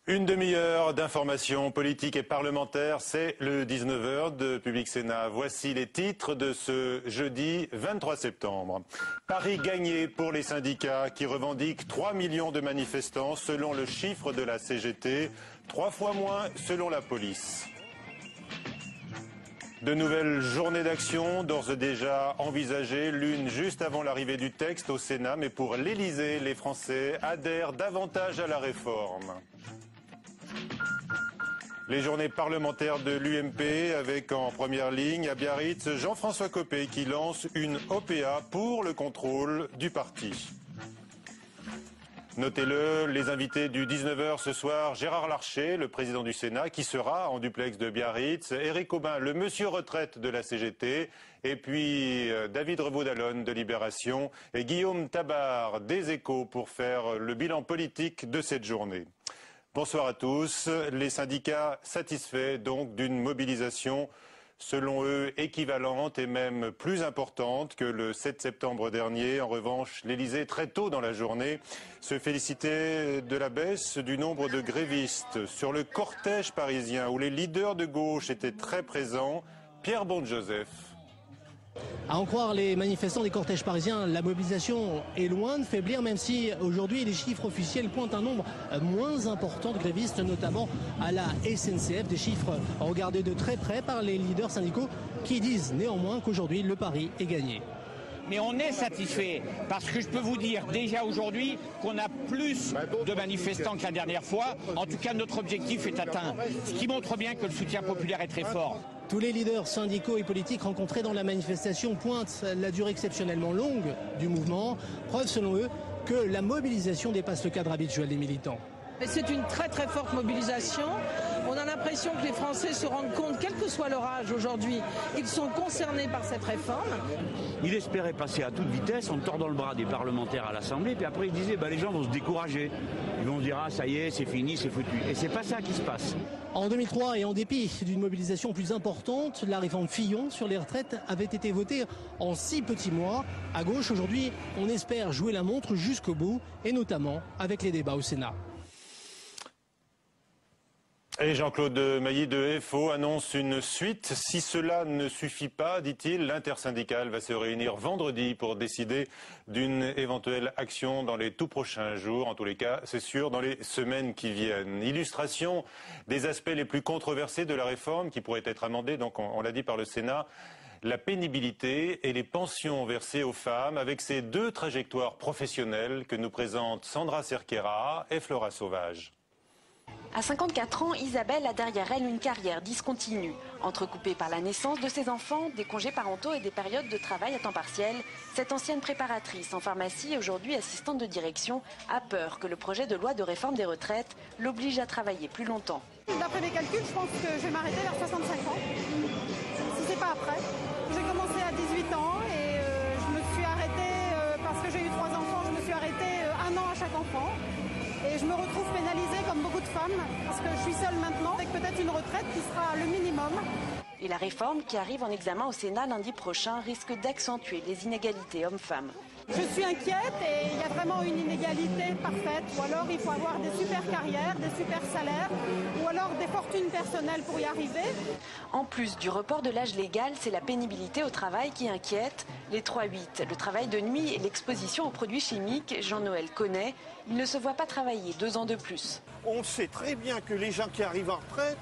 Une demi-heure d'informations politiques et parlementaires, c'est le 19h de Public Sénat. Voici les titres de ce jeudi 23 septembre. Paris gagné pour les syndicats qui revendiquent 3 millions de manifestants selon le chiffre de la CGT, 3 fois moins selon la police. De nouvelles journées d'action, d'ores et déjà envisagées, l'une juste avant l'arrivée du texte au Sénat, mais pour l'Élysée, les Français adhèrent davantage à la réforme. Les journées parlementaires de l'UMP avec en première ligne à Biarritz Jean-François Copé qui lance une OPA pour le contrôle du parti. Notez-le, les invités du 19h ce soir, Gérard Larcher, le président du Sénat, qui sera en duplex de Biarritz, Éric Aubin, le monsieur retraite de la CGT, et puis David Revaud-Dallon de Libération et Guillaume Tabar des Échos pour faire le bilan politique de cette journée. Bonsoir à tous. Les syndicats satisfaits donc d'une mobilisation selon eux équivalente et même plus importante que le 7 septembre dernier. En revanche, l'Élysée, très tôt dans la journée, se félicitait de la baisse du nombre de grévistes. Sur le cortège parisien où les leaders de gauche étaient très présents, Pierre Bonde-Joseph. À en croire les manifestants des cortèges parisiens, la mobilisation est loin de faiblir, même si aujourd'hui les chiffres officiels pointent un nombre moins important de grévistes, notamment à la SNCF. Des chiffres regardés de très près par les leaders syndicaux qui disent néanmoins qu'aujourd'hui le pari est gagné. Mais on est satisfait parce que je peux vous dire déjà aujourd'hui qu'on a plus de manifestants que la dernière fois. En tout cas, notre objectif est atteint, ce qui montre bien que le soutien populaire est très fort. Tous les leaders syndicaux et politiques rencontrés dans la manifestation pointent la durée exceptionnellement longue du mouvement. Preuve selon eux que la mobilisation dépasse le cadre habituel des militants. C'est une très très forte mobilisation. On a l'impression que les Français se rendent compte, quel que soit leur âge aujourd'hui, ils sont concernés par cette réforme. Il espérait passer à toute vitesse en tordant le bras des parlementaires à l'Assemblée, puis après il disait les gens vont se décourager. Ils vont se dire ça y est, c'est fini, c'est foutu. Et c'est pas ça qui se passe. En 2003 et en dépit d'une mobilisation plus importante, la réforme Fillon sur les retraites avait été votée en 6 petits mois. À gauche, aujourd'hui, on espère jouer la montre jusqu'au bout, et notamment avec les débats au Sénat. Et Jean-Claude Mailly de FO annonce une suite. Si cela ne suffit pas, dit-il, l'intersyndicale va se réunir vendredi pour décider d'une éventuelle action dans les tout prochains jours. En tous les cas, c'est sûr, dans les semaines qui viennent. Illustration des aspects les plus controversés de la réforme qui pourrait être amendée, donc on l'a dit par le Sénat, la pénibilité et les pensions versées aux femmes avec ces deux trajectoires professionnelles que nous présentent Sandra Cerquera et Flora Sauvage. À 54 ans, Isabelle a derrière elle une carrière discontinue, entrecoupée par la naissance de ses enfants, des congés parentaux et des périodes de travail à temps partiel. Cette ancienne préparatrice en pharmacie, aujourd'hui assistante de direction, a peur que le projet de loi de réforme des retraites l'oblige à travailler plus longtemps. D'après mes calculs, je pense que je vais m'arrêter vers 65 ans, si c'est pas après. J'ai commencé à 18 ans et je me suis arrêtée parce que j'ai eu 3 enfants, je me suis arrêtée 1 an à chaque enfant. Et je me retrouve pénalisée comme beaucoup de femmes, parce que je suis seule maintenant, avec peut-être une retraite qui sera le minimum. Et la réforme qui arrive en examen au Sénat lundi prochain risque d'accentuer les inégalités hommes-femmes. Je suis inquiète et il y a vraiment une inégalité parfaite. Ou alors il faut avoir des super carrières, des super salaires, ou alors des fortunes personnelles pour y arriver. En plus du report de l'âge légal, c'est la pénibilité au travail qui inquiète. Les 3-8, le travail de nuit et l'exposition aux produits chimiques, Jean-Noël connaît. Il ne se voit pas travailler 2 ans de plus. On sait très bien que les gens qui arrivent en retraite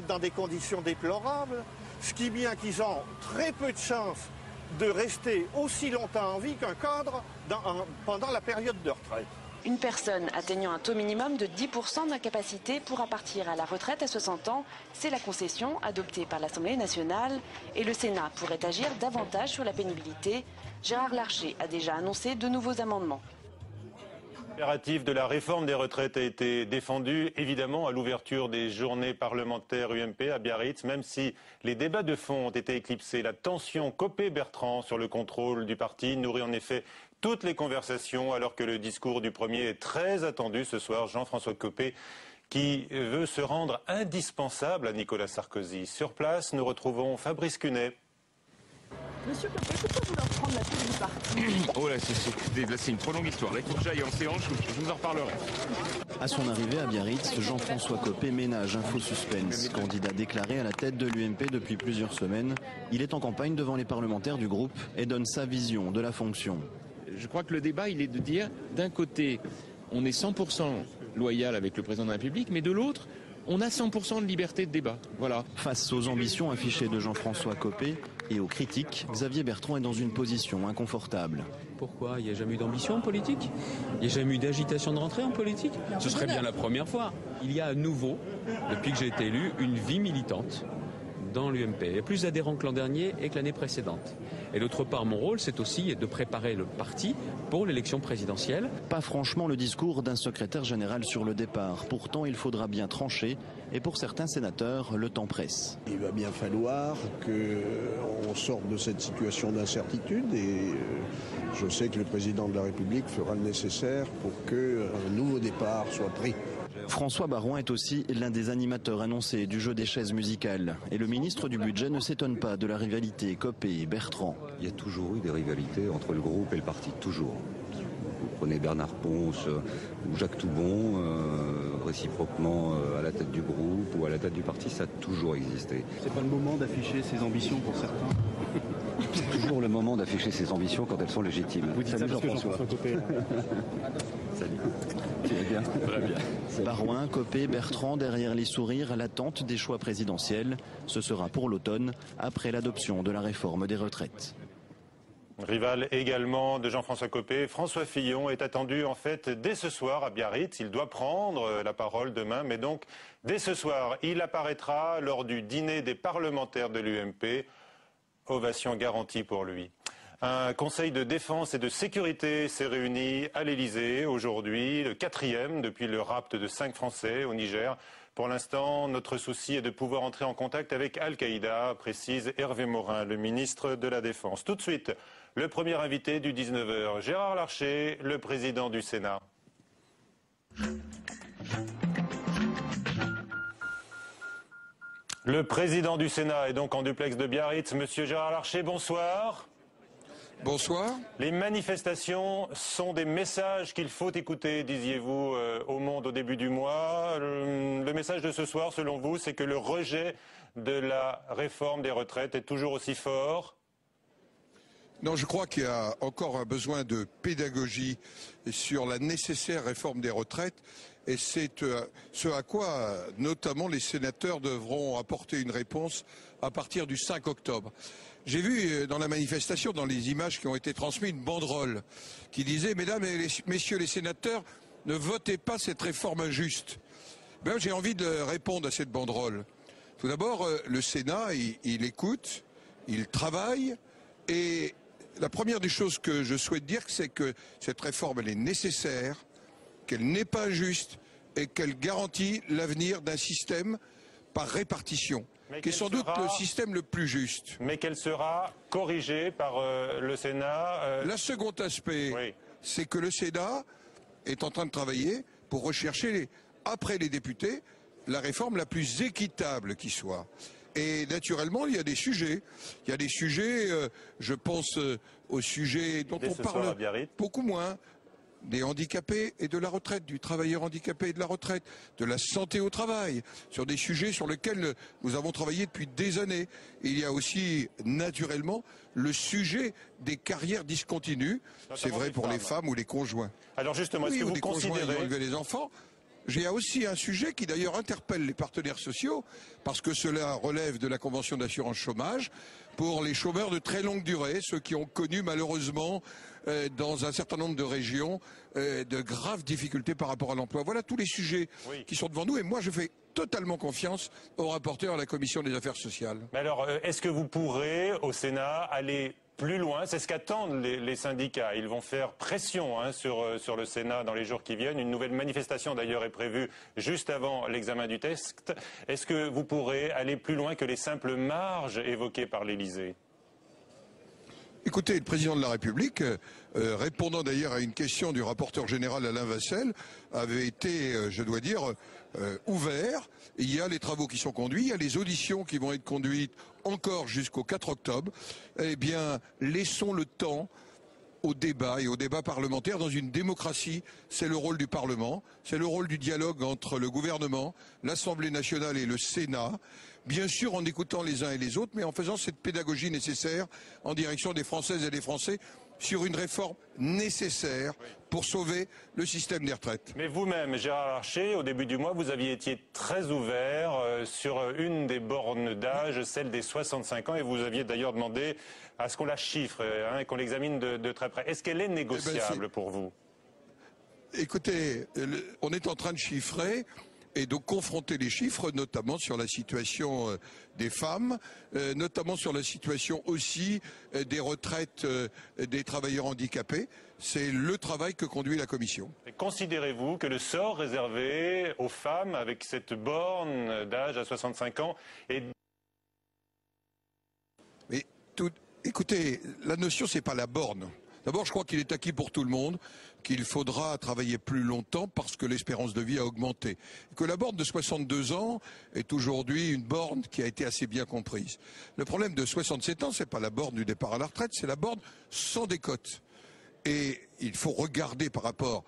dans des conditions déplorables, ce qui est bien qu'ils ont très peu de chances de rester aussi longtemps en vie qu'un cadre pendant la période de retraite. Une personne atteignant un taux minimum de 10% d'incapacité pourra partir à la retraite à 60 ans. C'est la concession adoptée par l'Assemblée nationale et le Sénat pourrait agir davantage sur la pénibilité. Gérard Larcher a déjà annoncé de nouveaux amendements. L'impératif de la réforme des retraites a été défendu, évidemment, à l'ouverture des journées parlementaires UMP à Biarritz, même si les débats de fond ont été éclipsés. La tension Copé-Bertrand sur le contrôle du parti nourrit en effet toutes les conversations, alors que le discours du premier est très attendu ce soir. Jean-François Copé, qui veut se rendre indispensable à Nicolas Sarkozy. Sur place, nous retrouvons Fabrice Cunet. Monsieur Copé, pourquoi vouloir prendre la tête du parti? Oh là, c'est une trop longue histoire. Là, il faut que j'aille en séance, je vous en reparlerai. À son arrivée à Biarritz, Jean-François Copé ménage un faux suspense. Candidat déclaré à la tête de l'UMP depuis plusieurs semaines, il est en campagne devant les parlementaires du groupe et donne sa vision de la fonction. Je crois que le débat, il est de dire, d'un côté, on est 100% loyal avec le président de la République, mais de l'autre, on a 100% de liberté de débat. Voilà. Face aux ambitions affichées de Jean-François Copé et aux critiques, Xavier Bertrand est dans une position inconfortable. Pourquoi? Il n'y a jamais eu d'ambition en politique? Il n'y a jamais eu d'agitation de rentrée en politique? Ce serait bien la première fois. Il y a à nouveau, depuis que j'ai été élu, une vie militante dans l'UMP. Il y a plus d'adhérents que l'an dernier et que l'année précédente. Et d'autre part, mon rôle, c'est aussi de préparer le parti pour l'élection présidentielle. Pas franchement le discours d'un secrétaire général sur le départ. Pourtant, il faudra bien trancher. Et pour certains sénateurs, le temps presse. Il va bien falloir qu'on sorte de cette situation d'incertitude. Et je sais que le président de la République fera le nécessaire pour qu'un nouveau départ soit pris. François Baroin est aussi l'un des animateurs annoncés du jeu des chaises musicales. Et le ministre du Budget ne s'étonne pas de la rivalité Copé-Bertrand. Il y a toujours eu des rivalités entre le groupe et le parti, toujours. Vous prenez Bernard Ponce ou Jacques Toubon, réciproquement à la tête du groupe ou à la tête du parti, ça a toujours existé. C'est pas le moment d'afficher ses ambitions pour certains? C'est toujours le moment d'afficher ses ambitions quand elles sont légitimes. Vous dites ça parce que Jean-François Copé. Salut. Tu vas bien? Très bien. Baroin, Copé, Bertrand, derrière les sourires, l'attente des choix présidentiels. Ce sera pour l'automne, après l'adoption de la réforme des retraites. Rival également de Jean-François Copé, François Fillon est attendu en fait dès ce soir à Biarritz. Il doit prendre la parole demain, mais donc dès ce soir, il apparaîtra lors du dîner des parlementaires de l'UMP. Ovation garantie pour lui. Un conseil de défense et de sécurité s'est réuni à l'Elysée aujourd'hui, le 4e depuis le rapt de 5 Français au Niger. Pour l'instant, notre souci est de pouvoir entrer en contact avec Al-Qaïda, précise Hervé Morin, le ministre de la Défense. Tout de suite, le premier invité du 19h, Gérard Larcher, le président du Sénat. Le président du Sénat est donc en duplex de Biarritz. Monsieur Gérard Larcher, bonsoir. Bonsoir. Les manifestations sont des messages qu'il faut écouter, disiez-vous au Monde au début du mois. Le message de ce soir, selon vous, c'est que le rejet de la réforme des retraites est toujours aussi fort? Non, je crois qu'il y a encore un besoin de pédagogie sur la nécessaire réforme des retraites. Et c'est ce à quoi, notamment, les sénateurs devront apporter une réponse à partir du 5 octobre. J'ai vu dans la manifestation, dans les images qui ont été transmises, une banderole qui disait « Mesdames et messieurs les sénateurs, ne votez pas cette réforme injuste ». Ben, j'ai envie de répondre à cette banderole. Tout d'abord, le Sénat, il écoute, il travaille, et la première des choses que je souhaite dire, c'est que cette réforme, elle est nécessaire, qu'elle n'est pas injuste et qu'elle garantit l'avenir d'un système par répartition, qui est sans doute le système le plus juste. Mais qu'elle sera corrigée par le Sénat Le second aspect, oui, c'est que le Sénat est en train de travailler pour rechercher, après les députés, la réforme la plus équitable qui soit. Et naturellement, il y a des sujets. Il y a des sujets, je pense aux sujets dont on parle beaucoup moins, des handicapés et de la retraite, du travailleur handicapé et de la retraite, de la santé au travail, sur des sujets sur lesquels nous avons travaillé depuis des années. Et il y a aussi, naturellement, le sujet des carrières discontinues. C'est vrai pour les femmes ou les conjoints. Alors justement, est-ce que vous considérez élever les enfants? J'ai aussi un sujet qui d'ailleurs interpelle les partenaires sociaux, parce que cela relève de la Convention d'assurance chômage, pour les chômeurs de très longue durée, ceux qui ont connu malheureusement dans un certain nombre de régions de graves difficultés par rapport à l'emploi. Voilà tous les sujets qui sont devant nous, et moi je fais totalement confiance au rapporteur à la Commission des affaires sociales. Mais alors, est-ce que vous pourrez, au Sénat, aller plus loin? C'est ce qu'attendent les syndicats. Ils vont faire pression sur le Sénat dans les jours qui viennent. Une nouvelle manifestation d'ailleurs est prévue juste avant l'examen du texte. Est-ce que vous pourrez aller plus loin que les simples marges évoquées par l'Élysée? Écoutez, le président de la République, répondant d'ailleurs à une question du rapporteur général Alain Vassel, avait été, je dois dire, ouvert. Il y a les travaux qui sont conduits, il y a les auditions qui vont être conduites encore jusqu'au 4 octobre. Eh bien, laissons le temps au débat et au débat parlementaire. Dans une démocratie, c'est le rôle du Parlement, c'est le rôle du dialogue entre le gouvernement, l'Assemblée nationale et le Sénat. Bien sûr en écoutant les uns et les autres, mais en faisant cette pédagogie nécessaire en direction des Françaises et des Français sur une réforme nécessaire pour sauver le système des retraites. Mais vous-même, Gérard Larcher, au début du mois, vous aviez été très ouvert sur une des bornes d'âge, celle des 65 ans, et vous aviez d'ailleurs demandé à ce qu'on la chiffre, et qu'on l'examine de très près. Est-ce qu'elle est négociable pour vous? Écoutez, on est en train de chiffrer et donc confronter les chiffres, notamment sur la situation des femmes, notamment sur la situation aussi des retraites des travailleurs handicapés. C'est le travail que conduit la Commission. Considérez-vous que le sort réservé aux femmes avec cette borne d'âge à 65 ans est... Mais écoutez, la notion, c'est pas la borne. D'abord, je crois qu'il est acquis pour tout le monde qu'il faudra travailler plus longtemps parce que l'espérance de vie a augmenté. Que la borne de 62 ans est aujourd'hui une borne qui a été assez bien comprise. Le problème de 67 ans, c'est pas la borne du départ à la retraite, c'est la borne sans décote. Et il faut regarder par rapport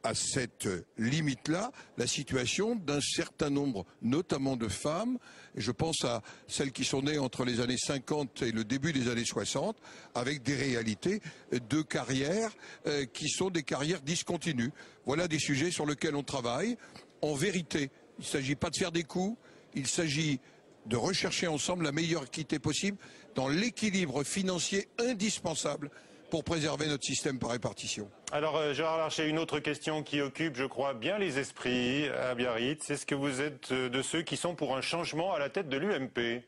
à cette limite-là la situation d'un certain nombre, notamment de femmes, et je pense à celles qui sont nées entre les années 50 et le début des années 60, avec des réalités de carrière qui sont des carrières discontinues. Voilà des sujets sur lesquels on travaille. En vérité, il ne s'agit pas de faire des coups, il s'agit de rechercher ensemble la meilleure équité possible dans l'équilibre financier indispensable pour préserver notre système par répartition. Alors Gérard Larcher, une autre question qui occupe, je crois, bien les esprits à Biarritz. Est-ce que vous êtes de ceux qui sont pour un changement à la tête de l'UMP?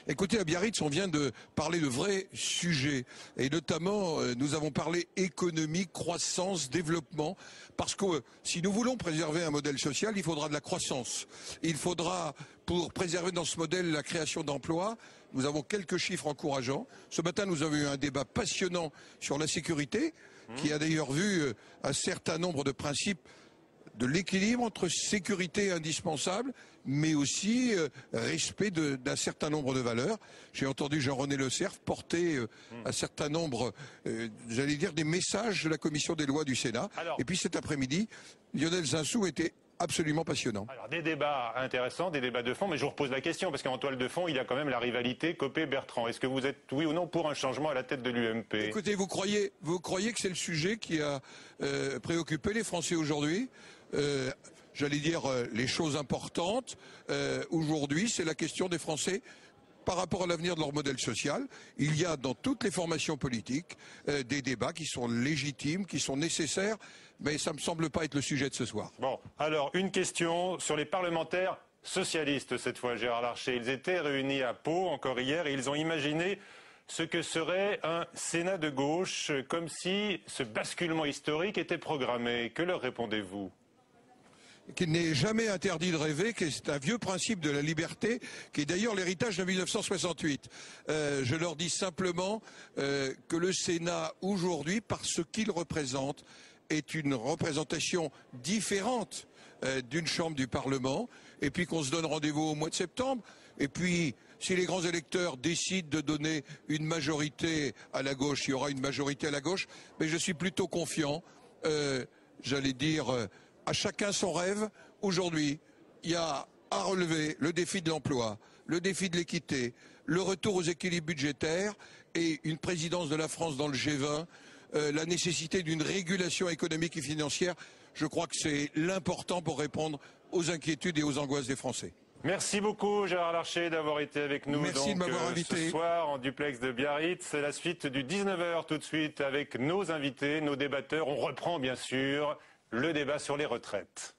Écoutez, à Biarritz, on vient de parler de vrais sujets. Et notamment, nous avons parlé économie, croissance, développement. Parce que si nous voulons préserver un modèle social, il faudra de la croissance. Il faudra, pour préserver dans ce modèle la création d'emplois, nous avons quelques chiffres encourageants. Ce matin, nous avons eu un débat passionnant sur la sécurité, qui a d'ailleurs vu un certain nombre de principes de l'équilibre entre sécurité indispensable, mais aussi respect d'un certain nombre de valeurs. J'ai entendu Jean-René Le Cerf porter un certain nombre, j'allais dire, des messages de la commission des lois du Sénat. Et puis cet après-midi, Lionel Zinsou était absolument passionnant. Alors des débats intéressants, des débats de fond, mais je vous repose la question, parce qu'en toile de fond, il y a quand même la rivalité Copé-Bertrand. Est-ce que vous êtes, oui ou non, pour un changement à la tête de l'UMP? Écoutez, vous croyez que c'est le sujet qui a préoccupé les Français aujourd'hui? J'allais dire les choses importantes. Aujourd'hui, c'est la question des Français par rapport à l'avenir de leur modèle social. Il y a dans toutes les formations politiques des débats qui sont légitimes, qui sont nécessaires, mais ça ne me semble pas être le sujet de ce soir. Bon, alors une question sur les parlementaires socialistes cette fois, Gérard Larcher. Ils étaient réunis à Pau encore hier et ils ont imaginé ce que serait un Sénat de gauche, comme si ce basculement historique était programmé. Que leur répondez-vous ? Qu'il n'est jamais interdit de rêver, que c'est un vieux principe de la liberté, qui est d'ailleurs l'héritage de 1968. Je leur dis simplement que le Sénat, aujourd'hui, par ce qu'il représente, est une représentation différente d'une chambre du Parlement, et puis qu'on se donne rendez-vous au mois de septembre, et puis si les grands électeurs décident de donner une majorité à la gauche, il y aura une majorité à la gauche, mais je suis plutôt confiant, j'allais dire... À chacun son rêve. Aujourd'hui, il y a à relever le défi de l'emploi, le défi de l'équité, le retour aux équilibres budgétaires et une présidence de la France dans le G20, la nécessité d'une régulation économique et financière. Je crois que c'est l'important pour répondre aux inquiétudes et aux angoisses des Français. Merci beaucoup Gérard Larcher d'avoir été avec nous. Merci de m'avoir invité. Ce soir en duplex de Biarritz. C'est la suite du 19h tout de suite avec nos invités, nos débatteurs. On reprend bien sûr le débat sur les retraites.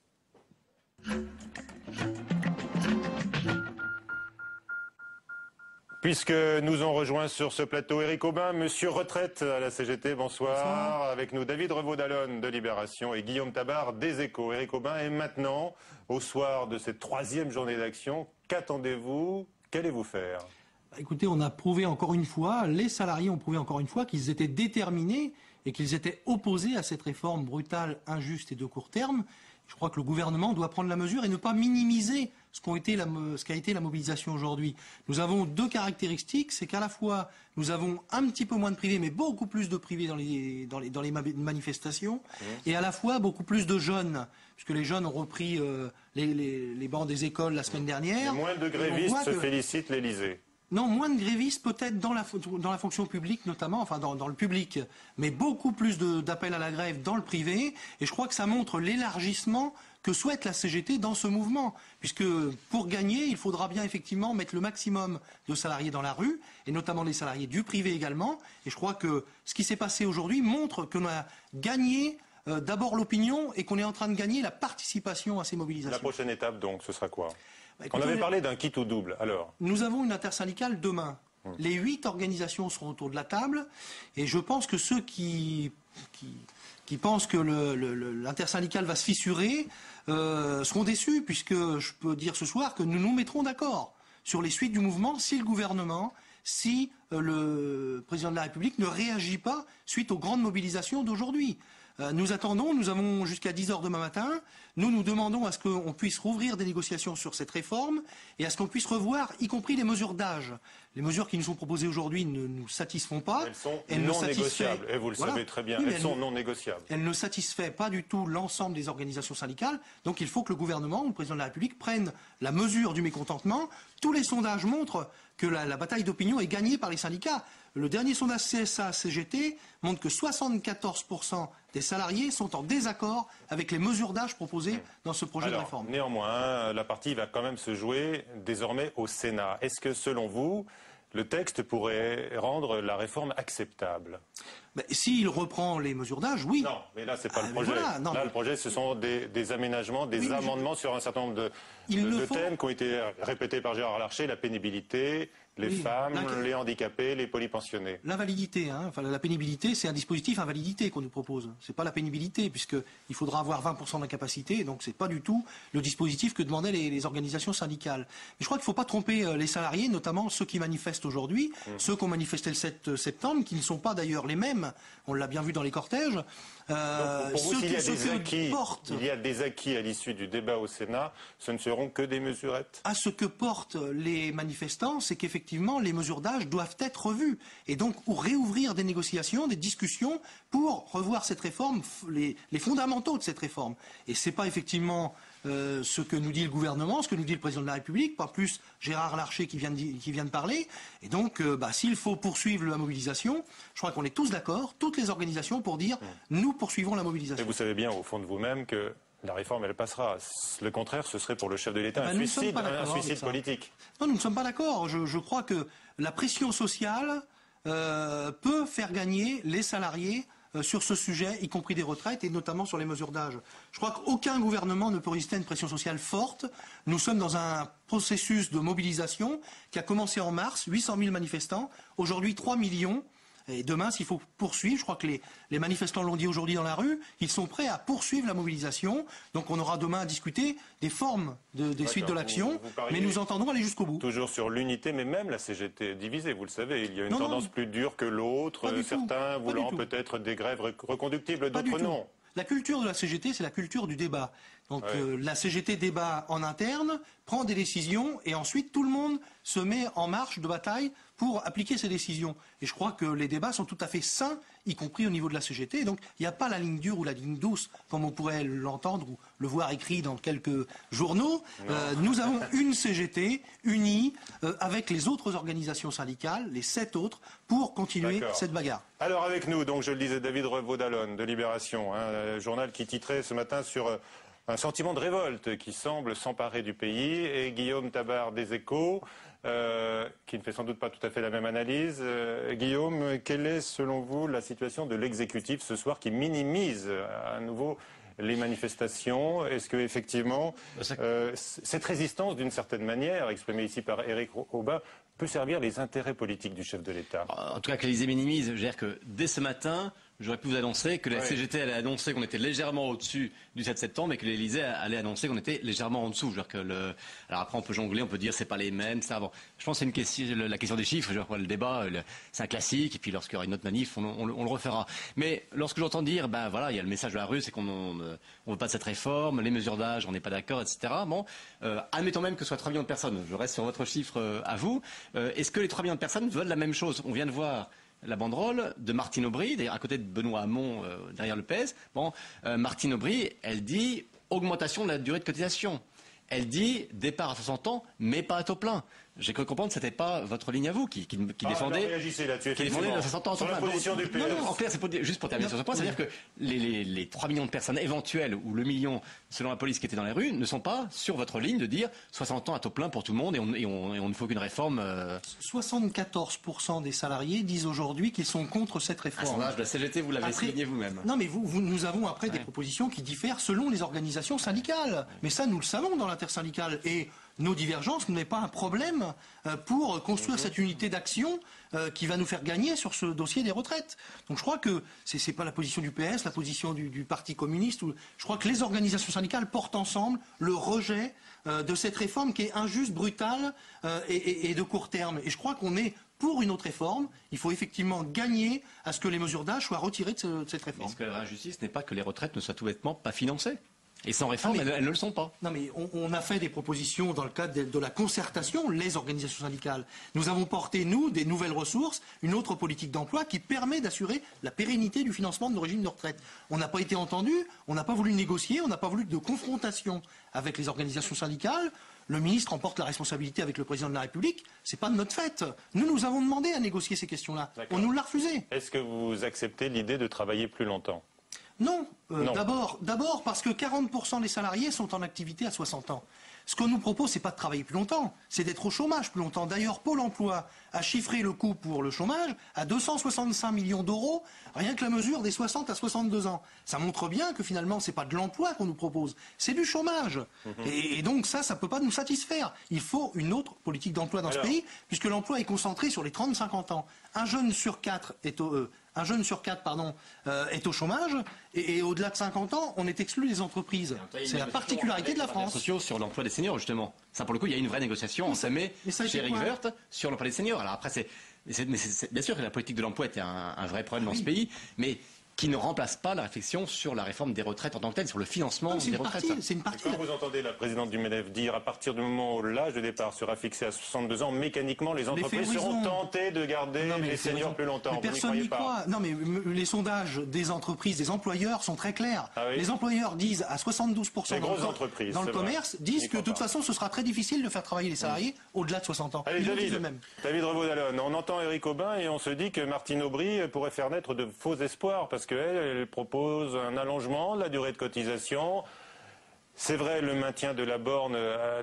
Puisque nous ont rejoint sur ce plateau Éric Aubin, monsieur retraite à la CGT, bonsoir. Avec nous David Revaud-Dallon de Libération et Guillaume Tabar des Échos. Éric Aubin, et maintenant, au soir de cette 3e journée d'action, qu'attendez-vous? Qu'allez-vous faire? Écoutez, on a prouvé encore une fois, les salariés ont prouvé encore une fois qu'ils étaient déterminés et qu'ils étaient opposés à cette réforme brutale, injuste et de court terme. Je crois que le gouvernement doit prendre la mesure et ne pas minimiser ce qu'a été la mobilisation aujourd'hui. Nous avons deux caractéristiques, c'est qu'à la fois nous avons un petit peu moins de privés, mais beaucoup plus de privés dans les manifestations, et à la fois beaucoup plus de jeunes, puisque les jeunes ont repris les bancs des écoles la semaine dernière. Et moins de grévistes se félicitent l'Élysée. Non, moins de grévistes peut-être dans la fonction publique notamment, enfin dans le public, mais beaucoup plus d'appels à la grève dans le privé, et je crois que ça montre l'élargissement que souhaite la CGT dans ce mouvement, puisque pour gagner, il faudra bien effectivement mettre le maximum de salariés dans la rue, et notamment les salariés du privé également, et je crois que ce qui s'est passé aujourd'hui montre qu'on a gagné d'abord l'opinion et qu'on est en train de gagner la participation à ces mobilisations. La prochaine étape donc, ce sera quoi? On avait parlé d'un kit ou double, alors. Nous avons une intersyndicale demain. Les 8 organisations seront autour de la table, et je pense que ceux qui pensent que l'intersyndicale va se fissurer seront déçus, puisque je peux dire ce soir que nous nous mettrons d'accord sur les suites du mouvement si le gouvernement, si le président de la République ne réagit pas suite aux grandes mobilisations d'aujourd'hui. Nous attendons, nous avons jusqu'à 10 h demain matin. Nous demandons à ce qu'on puisse rouvrir des négociations sur cette réforme et à ce qu'on puisse revoir, y compris les mesures d'âge. Les mesures qui nous sont proposées aujourd'hui ne nous satisfont pas. Elles sont non négociables, et vous le savez très bien, elles sont non négociables. Elles ne satisfont pas du tout l'ensemble des organisations syndicales. Donc il faut que le gouvernement ou le président de la République prenne la mesure du mécontentement. Tous les sondages montrent que la bataille d'opinion est gagnée par les syndicats. Le dernier sondage CSA-CGT montre que 74% des salariés sont en désaccord avec les mesures d'âge proposées dans ce projet de réforme. Néanmoins, la partie va quand même se jouer désormais au Sénat. Est-ce que, selon vous, le texte pourrait rendre la réforme acceptable? S'il reprend les mesures d'âge, oui. Non, mais là, c'est pas le projet. Voilà, le projet, ce sont des aménagements, des amendements sur un certain nombre de thèmes qui ont été répétés par Gérard Larcher, la pénibilité, les femmes, les handicapés, les polypensionnés. La validité, la pénibilité, c'est un dispositif invalidité qu'on nous propose. C'est pas la pénibilité, puisqu'il faudra avoir 20% d'incapacité, donc c'est pas du tout le dispositif que demandaient les organisations syndicales. Mais je crois qu'il ne faut pas tromper les salariés, notamment ceux qui manifestent aujourd'hui, ceux qui ont manifesté le 7 septembre, qui ne sont pas d'ailleurs les mêmes, on l'a bien vu dans les cortèges. Donc pour vous, s'il y a des acquis à l'issue du débat au Sénat, ce ne seront que des mesurettes. À ce que portent les manifestants, c'est qu'effectivement les mesures d'âge doivent être revues et donc réouvrir des négociations, des discussions pour revoir cette réforme, les fondamentaux de cette réforme. Et c'est pas effectivement ce que nous dit le gouvernement, ce que nous dit le président de la République, pas plus Gérard Larcher qui vient de parler. Et donc, s'il faut poursuivre la mobilisation, je crois qu'on est tous d'accord, toutes les organisations, pour dire nous poursuivons la mobilisation. Et vous savez bien au fond de vous-même que la réforme, elle passera. Le contraire, ce serait pour le chef de l'État un suicide politique. Non, nous ne sommes pas d'accord. Je crois que la pression sociale peut faire gagner les salariés sur ce sujet, y compris des retraites et notamment sur les mesures d'âge. Je crois qu'aucun gouvernement ne peut résister à une pression sociale forte. Nous sommes dans un processus de mobilisation qui a commencé en mars, 800 000 manifestants, aujourd'hui 3 millions. Et demain, s'il faut poursuivre, je crois que les manifestants l'ont dit aujourd'hui dans la rue, ils sont prêts à poursuivre la mobilisation. Donc on aura demain à discuter des formes des suites de l'action, mais nous entendons aller jusqu'au bout. Toujours sur l'unité, mais même la CGT est divisée, vous le savez. Il y a une tendance plus dure que l'autre, certains voulant peut-être des grèves reconductibles, d'autres non. La culture de la CGT, c'est la culture du débat. Donc la CGT débat en interne, prend des décisions et ensuite tout le monde se met en marche de bataille pour appliquer ces décisions. Et je crois que les débats sont tout à fait sains, y compris au niveau de la CGT. Donc il n'y a pas la ligne dure ou la ligne douce, comme on pourrait l'entendre ou le voir écrit dans quelques journaux. Nous avons une CGT unie avec les autres organisations syndicales, les 7 autres, pour continuer cette bagarre. Alors avec nous, donc je le disais, David Revaud-Dallon de Libération, un journal qui titrait ce matin sur un sentiment de révolte qui semble s'emparer du pays, et Guillaume Tabar des Échos, qui ne fait sans doute pas tout à fait la même analyse. Guillaume, quelle est selon vous la situation de l'exécutif ce soir qui minimise à nouveau les manifestations? Est-ce que effectivement cette résistance, d'une certaine manière, exprimée ici par Éric Aubin, peut servir les intérêts politiques du chef de l'État? En tout cas, que l'Élysée minimise, je veux dire que dès ce matin, J'aurais pu vous annoncer que la CGT allait annoncer qu'on était légèrement au-dessus du 7 septembre et que l'Élysée allait annoncer qu'on était légèrement en dessous. Alors après, on peut jongler, on peut dire c'est pas les mêmes, ça. Bon, je pense que c'est une question, la question des chiffres. Le débat, c'est un classique. Et puis lorsqu'il y aura une autre manif, on le refera. Mais lorsque j'entends dire, ben voilà, il y a le message de la rue, c'est qu'on ne veut pas de cette réforme, les mesures d'âge, on n'est pas d'accord, etc. Bon, admettons même que ce soit 3 millions de personnes. Je reste sur votre chiffre à vous. Est-ce que les 3 millions de personnes veulent la même chose? On vient de voir la banderole de Martine Aubry, à côté de Benoît Hamon, derrière le PS. Bon, Martine Aubry, elle dit augmentation de la durée de cotisation. Elle dit départ à 60 ans, mais pas à taux plein. J'ai cru comprendre que ce n'était pas votre ligne à vous qui défendait. Réagissez là-dessus, qui défendait le 60 ans sur la position du PS. Non, en clair, c'est juste pour terminer sur ce point, c'est-à-dire que les 3 millions de personnes éventuelles, ou le million, selon la police, qui étaient dans les rues, ne sont pas sur votre ligne de dire 60 ans à taux plein pour tout le monde et on ne faut qu'une réforme. 74% des salariés disent aujourd'hui qu'ils sont contre cette réforme. Un sondage de la CGT, vous l'avez souligné vous-même. Non, mais nous avons après des propositions qui diffèrent selon les organisations syndicales. Mais ça, nous le savons dans l'intersyndicale. Et nos divergences n'est pas un problème pour construire cette unité d'action qui va nous faire gagner sur ce dossier des retraites. Donc je crois que ce n'est pas la position du PS, la position du Parti communiste. Je crois que les organisations syndicales portent ensemble le rejet de cette réforme qui est injuste, brutale et de court terme. Et je crois qu'on est pour une autre réforme. Il faut effectivement gagner à ce que les mesures d'âge soient retirées de cette réforme. Est-ce que la injustice n'est pas que les retraites ne soient tout bêtement pas financées ? Et sans réforme, elles ne le sont pas. Non, mais on a fait des propositions dans le cadre de la concertation, les organisations syndicales. Nous avons porté, nous, des nouvelles ressources, une autre politique d'emploi qui permet d'assurer la pérennité du financement de nos régimes de retraite. On n'a pas été entendu, on n'a pas voulu négocier, on n'a pas voulu de confrontation avec les organisations syndicales. Le ministre en porte la responsabilité avec le président de la République. C'est pas de notre fait. Nous avons demandé à négocier ces questions-là. On nous l'a refusé. Est-ce que vous acceptez l'idée de travailler plus longtemps ? Non. D'abord parce que 40% des salariés sont en activité à 60 ans. Ce qu'on nous propose, c'est pas de travailler plus longtemps, c'est d'être au chômage plus longtemps. D'ailleurs, Pôle emploi a chiffré le coût pour le chômage à 265 millions d'euros, rien que la mesure des 60 à 62 ans. Ça montre bien que finalement, c'est pas de l'emploi qu'on nous propose, c'est du chômage. Et donc ça peut pas nous satisfaire. Il faut une autre politique d'emploi dans ce pays, puisque l'emploi est concentré sur les 30-50 ans. Un jeune sur 4 est au chômage, et au-delà de 50 ans, on est exclu des entreprises. C'est la particularité de la France. Sociaux sur l'emploi des seniors, justement. Ça, pour le coup, il y a une vraie négociation entamée chez Éric Woerth sur l'emploi des seniors. Alors après, bien sûr que la politique de l'emploi était un vrai problème dans ce pays, mais qui ne remplace pas la réflexion sur la réforme des retraites en tant que telle, sur le financement des retraites. C'est une partie. Quand vous entendez la présidente du MEDEF dire à partir du moment où l'âge de départ sera fixé à 62 ans, mécaniquement les entreprises seront tentées de garder les seniors plus longtemps. Mais personne n'y croit. Non, mais les sondages des entreprises, des employeurs sont très clairs. Les employeurs disent à 72% dans le commerce, disent que de toute façon ce sera très difficile de faire travailler les salariés au-delà de 60 ans. Allez, David Revaud-Dallon, on entend Éric Aubin et on se dit que Martine Aubry pourrait faire naître de faux espoirs parce qu'elle propose un allongement de la durée de cotisation. C'est vrai, le maintien de la borne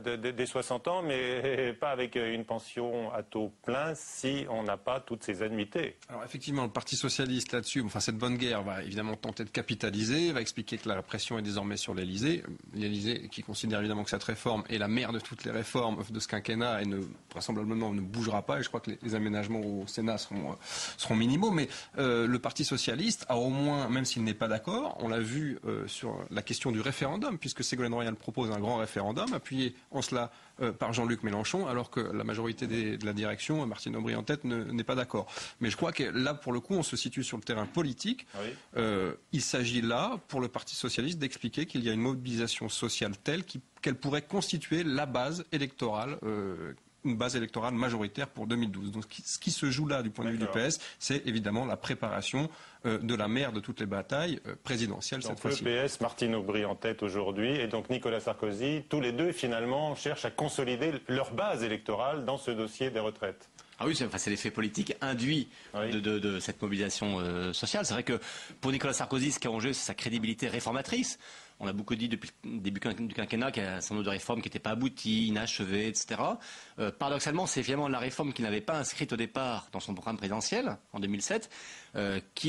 des 60 ans, mais pas avec une pension à taux plein si on n'a pas toutes ces annuités. Alors effectivement, le Parti socialiste là-dessus, cette bonne guerre va évidemment tenter de capitaliser, va expliquer que la pression est désormais sur l'Élysée. L'Élysée qui considère évidemment que cette réforme est la mère de toutes les réformes de ce quinquennat et vraisemblablement ne bougera pas. Et je crois que les aménagements au Sénat seront minimaux. Mais le Parti socialiste a au moins, même s'il n'est pas d'accord, on l'a vu sur la question du référendum, puisque Ségolène Royal propose un grand référendum, appuyé en cela par Jean-Luc Mélenchon, alors que la majorité de la direction, Martine Aubry en tête, n'est pas d'accord. Mais je crois que là, pour le coup, on se situe sur le terrain politique. Il s'agit là, pour le Parti socialiste, d'expliquer qu'il y a une mobilisation sociale telle qu'elle pourrait constituer la base électorale une base électorale majoritaire pour 2012. Donc ce qui se joue là du point de vue du PS, c'est évidemment la préparation de la mère de toutes les batailles présidentielles cette fois-ci. Le PS, Martine Aubry en tête aujourd'hui, et donc Nicolas Sarkozy, tous les deux finalement cherchent à consolider leur base électorale dans ce dossier des retraites. Ah oui, c'est l'effet politique induit de cette mobilisation sociale. C'est vrai que pour Nicolas Sarkozy, ce qui est en jeu, c'est sa crédibilité réformatrice. On a beaucoup dit depuis le début du quinquennat qu'il y a un certain nombre de réformes qui n'étaient pas abouties, inachevées, etc. Paradoxalement, c'est finalement la réforme qu'il n'avait pas inscrite au départ dans son programme présidentiel, en 2007,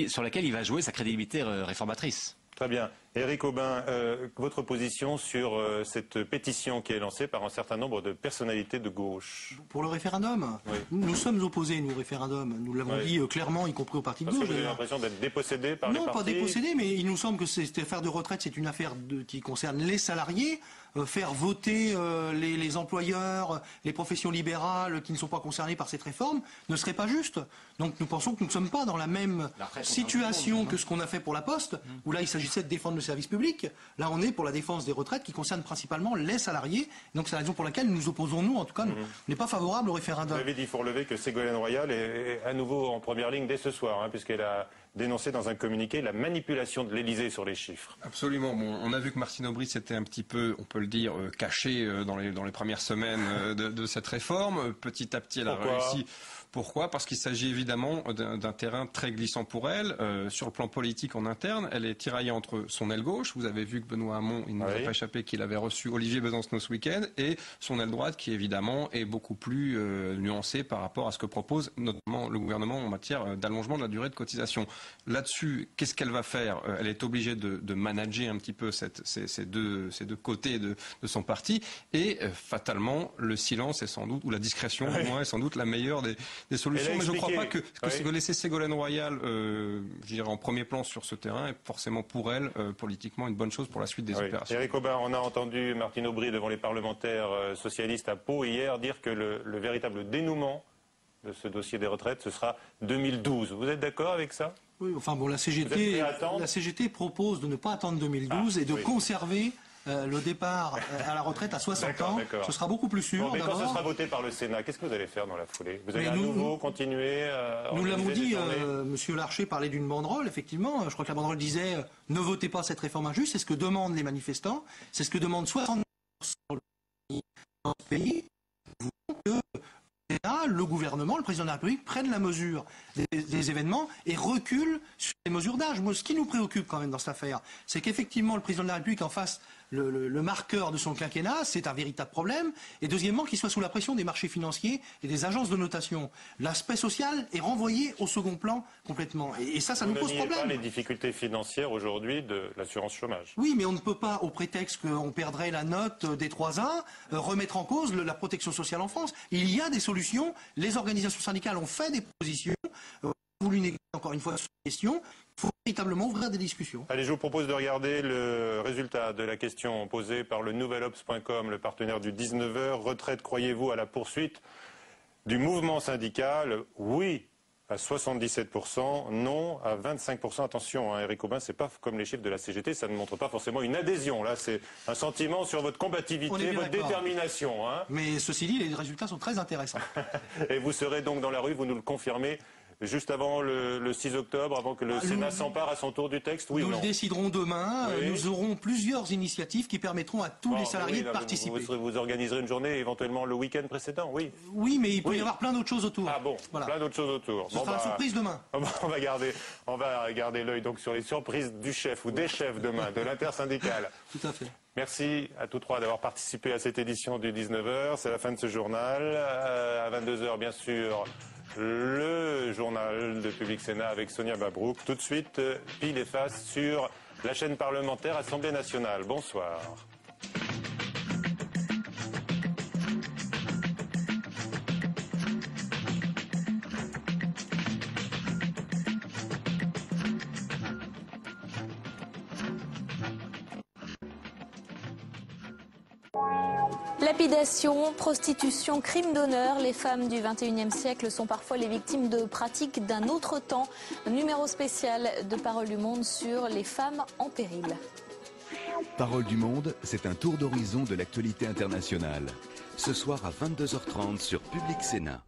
sur laquelle il va jouer sa crédibilité réformatrice. Très bien. Éric Aubin, votre position sur cette pétition qui est lancée par un certain nombre de personnalités de gauche? Pour le référendum, oui. Nous sommes opposés, nous, au référendum. Nous l'avons dit clairement, y compris au parti de gauche. Vous avez l'impression d'être dépossédé par les partis? Non, pas dépossédé, mais il nous semble que cette affaire de retraite, c'est une affaire qui concerne les salariés. Faire voter les employeurs, les professions libérales qui ne sont pas concernées par cette réforme ne serait pas juste. Donc nous pensons que nous ne sommes pas dans la même situation que ce qu'on a fait pour la Poste, où là il s'agissait de défendre le service public. Là on est pour la défense des retraites qui concerne principalement les salariés. Donc c'est la raison pour laquelle nous opposons, nous en tout cas, n'est pas favorable au référendum. Vous avez dit, faut relever, que Ségolène Royal est à nouveau en première ligne dès ce soir, hein, puisqu'elle a dénoncé dans un communiqué la manipulation de l'Élysée sur les chiffres. Absolument. Bon, on a vu que Martine Aubry s'était un petit peu, on peut le dire, caché dans les premières semaines de cette réforme. Petit à petit, elle a réussi. Pourquoi? Parce qu'il s'agit évidemment d'un terrain très glissant pour elle. Sur le plan politique en interne, elle est tiraillée entre son aile gauche. Vous avez vu que Benoît Hamon, il ne nous a pas échappé qu'il avait reçu Olivier Besancenot ce week-end, et son aile droite qui évidemment est beaucoup plus nuancée par rapport à ce que propose notamment le gouvernement en matière d'allongement de la durée de cotisation. Là-dessus, qu'est-ce qu'elle va faire? Elle est obligée de manager un petit peu ces deux côtés de son parti, et fatalement le silence est sans doute, ou la discrétion au moins, est sans doute la meilleure des solutions. Mais je ne crois pas que laisser Ségolène Royal, je dirais, en premier plan sur ce terrain est forcément pour elle politiquement une bonne chose pour la suite des opérations. Éric Aubin, on a entendu Martine Aubry devant les parlementaires socialistes à Pau hier dire que le véritable dénouement de ce dossier des retraites, ce sera 2012. Vous êtes d'accord avec ça? Oui, enfin bon, la CGT propose de ne pas attendre 2012 et de conserver le départ à la retraite à 60 ans. Ce sera beaucoup plus sûr. Mais quand ce sera voté par le Sénat, qu'est-ce que vous allez faire dans la foulée? Vous allez à nouveau continuer à Nous l'avons dit, Monsieur Larcher parlait d'une banderole, effectivement. Je crois que la banderole disait ne votez pas cette réforme injuste. C'est ce que demandent les manifestants. C'est ce que demandent 60% du pays. Le gouvernement, le président de la République prennent la mesure des événements et reculent sur les mesures d'âge. Moi, ce qui nous préoccupe quand même dans cette affaire, c'est qu'effectivement le président de la République en fasse le marqueur de son quinquennat, c'est un véritable problème. Et deuxièmement, qu'il soit sous la pression des marchés financiers et des agences de notation. L'aspect social est renvoyé au second plan complètement. Et ça nous pose problème. Pas les difficultés financières aujourd'hui de l'assurance chômage. Oui, mais on ne peut pas, au prétexte qu'on perdrait la note des 3A, remettre en cause la protection sociale en France. Il y a des solutions. Les organisations syndicales ont fait des propositions. Voulu négocier encore une fois cette question. Il faut véritablement ouvrir des discussions. Allez, je vous propose de regarder le résultat de la question posée par le nouvelobs.com, le partenaire du 19h. Retraite, croyez-vous à la poursuite du mouvement syndical? Oui à 77%, non à 25%. Attention, hein, Éric Aubin, c'est pas comme les chiffres de la CGT, ça ne montre pas forcément une adhésion. Là, c'est un sentiment sur votre combativité, votre détermination. Hein. Mais ceci dit, les résultats sont très intéressants. Et vous serez donc dans la rue, vous nous le confirmez, juste avant le 6 octobre, avant que le Sénat s'empare à son tour du texte, oui ou non? Nous le déciderons demain. Oui. Nous aurons plusieurs initiatives qui permettront à tous les salariés de participer. Vous organiserez une journée, éventuellement le week-end précédent, oui. Oui, mais il peut y avoir plein d'autres choses autour. Ah bon, voilà. Plein d'autres choses autour. Ce sera la surprise demain. On va garder l'œil donc sur les surprises du chef ou des chefs demain, de l'intersyndicale. Tout à fait. Merci à tous trois d'avoir participé à cette édition du 19h. C'est la fin de ce journal. À 22h, bien sûr, le journal de Public Sénat avec Sonia Mabrouk. Tout de suite, pile et face sur la chaîne parlementaire Assemblée nationale. Bonsoir. Lapidation, prostitution, crime d'honneur, les femmes du XXIe siècle sont parfois les victimes de pratiques d'un autre temps. Numéro spécial de Parole du Monde sur les femmes en péril. Parole du Monde, c'est un tour d'horizon de l'actualité internationale. Ce soir à 22h30 sur Public Sénat.